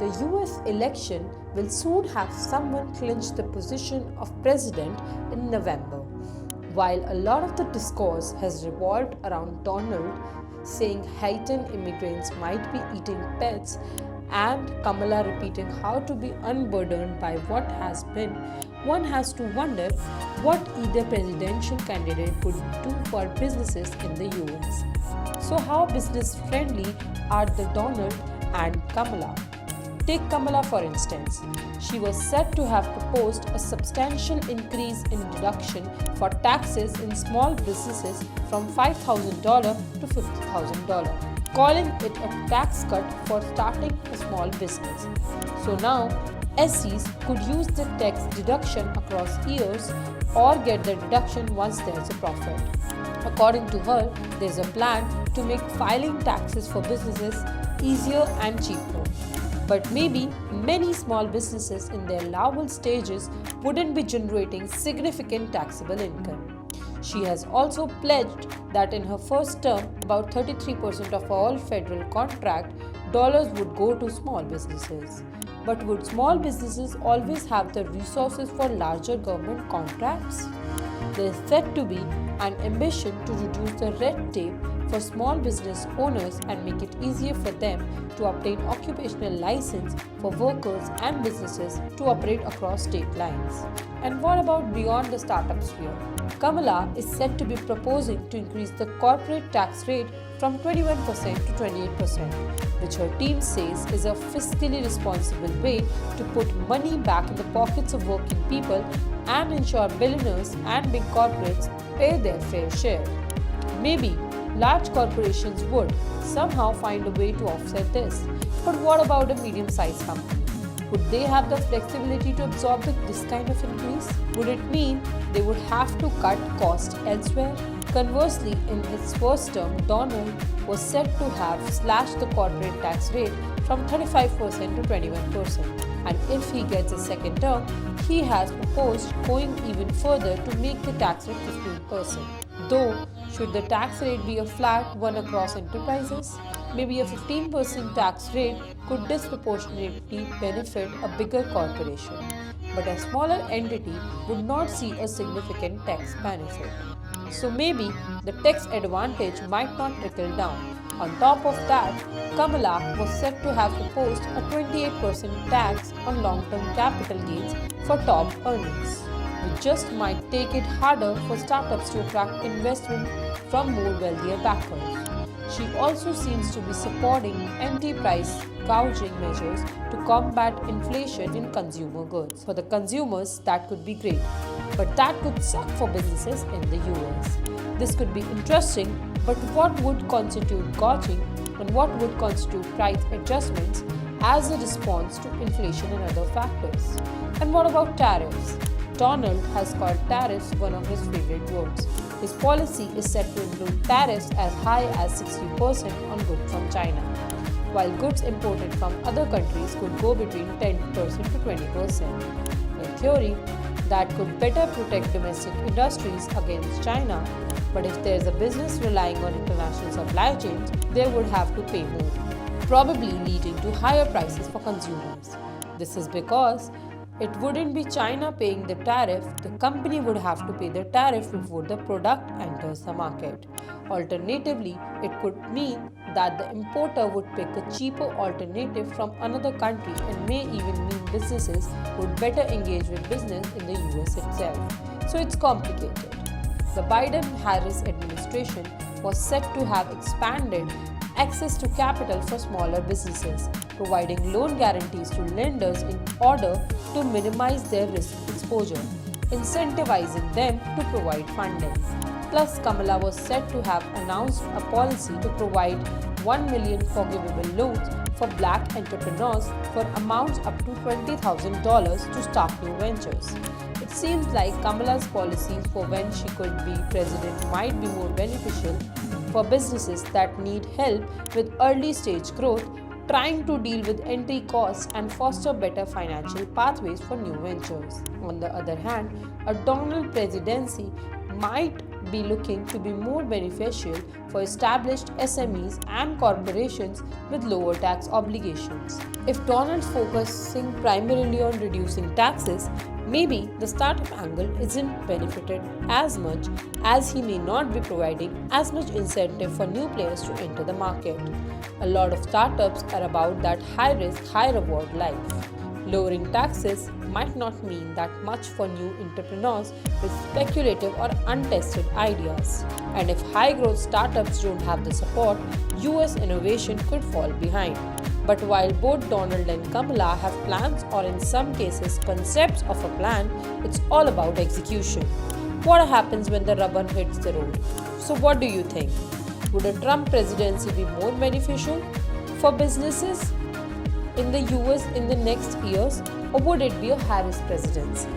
The US election will soon have someone clinch the position of president in November. While a lot of the discourse has revolved around Donald saying Haitian immigrants might be eating pets and Kamala repeating how to be unburdened by what has been, one has to wonder what either presidential candidate would do for businesses in the US. So how business friendly are the Donald and Kamala? Take Kamala for instance. She was said to have proposed a substantial increase in deduction for taxes in small businesses from $5,000 to $50,000, calling it a tax cut for starting a small business. So now, SCs could use the tax deduction across years or get the deduction once there's a profit. According to her, there's a plan to make filing taxes for businesses easier and cheaper. But maybe many small businesses in their larval stages wouldn't be generating significant taxable income. She has also pledged that in her first term, about 33% of all federal contract dollars would go to small businesses. But would small businesses always have the resources for larger government contracts? There is said to be an ambition to reduce the red tape for small business owners and make it easier for them to obtain occupational license for workers and businesses to operate across state lines. And what about beyond the startup sphere? Kamala is said to be proposing to increase the corporate tax rate from 21% to 28%, which her team says is a fiscally responsible way to put money back in the pockets of working people and ensure billionaires and big corporates pay their fair share. Maybe large corporations would somehow find a way to offset this. But what about a medium-sized company? Would they have the flexibility to absorb this kind of increase? Would it mean they would have to cut costs elsewhere? Conversely, in his first term, Donald was said to have slashed the corporate tax rate from 35% to 21%. And if he gets a second term, he has proposed going even further to make the tax rate 15%. Though, should the tax rate be a flat one across enterprises? Maybe a 15% tax rate could disproportionately benefit a bigger corporation, but a smaller entity would not see a significant tax benefit. So maybe the tax advantage might not trickle down. On top of that, Kamala was said to have proposed a 28% tax on long-term capital gains for top earners, which just might take it harder for startups to attract investment from more wealthier backers. She also seems to be supporting anti-price gouging measures to combat inflation in consumer goods. For the consumers, that could be great, but that could suck for businesses in the US. This could be interesting, but what would constitute gouging and what would constitute price adjustments as a response to inflation and other factors? And what about tariffs? Donald has called tariffs one of his favorite words. His policy is set to include tariffs as high as 60% on goods from China, while goods imported from other countries could go between 10% to 20%. In theory, that could better protect domestic industries against China, but if there is a business relying on international supply chains, they would have to pay more, probably leading to higher prices for consumers. This is because it wouldn't be China paying the tariff, the company would have to pay the tariff before the product enters the market. Alternatively, it could mean that the importer would pick a cheaper alternative from another country and may even mean businesses would better engage with business in the US itself. So it's complicated. The Biden-Harris administration was said to have expanded access to capital for smaller businesses, providing loan guarantees to lenders in order to minimize their risk exposure, incentivizing them to provide funding. Plus, Kamala was said to have announced a policy to provide 1 million forgivable loans for black entrepreneurs for amounts up to $20,000 to start new ventures. It seems like Kamala's policies for when she could be president might be more beneficial for businesses that need help with early stage growth, trying to deal with entry costs and foster better financial pathways for new ventures. On the other hand, a Donald presidency might be looking to be more beneficial for established SMEs and corporations with lower tax obligations. If Donald's focusing primarily on reducing taxes, maybe the startup angle isn't benefited as much, as he may not be providing as much incentive for new players to enter the market. A lot of startups are about that high risk, high reward life. Lowering taxes might not mean that much for new entrepreneurs with speculative or untested ideas. And if high growth startups don't have the support, US innovation could fall behind. But while both Donald and Kamala have plans, or in some cases concepts of a plan, it's all about execution. What happens when the rubber hits the road? So what do you think? Would a Trump presidency be more beneficial for businesses in the US in the next years, or would it be a Harris presidency?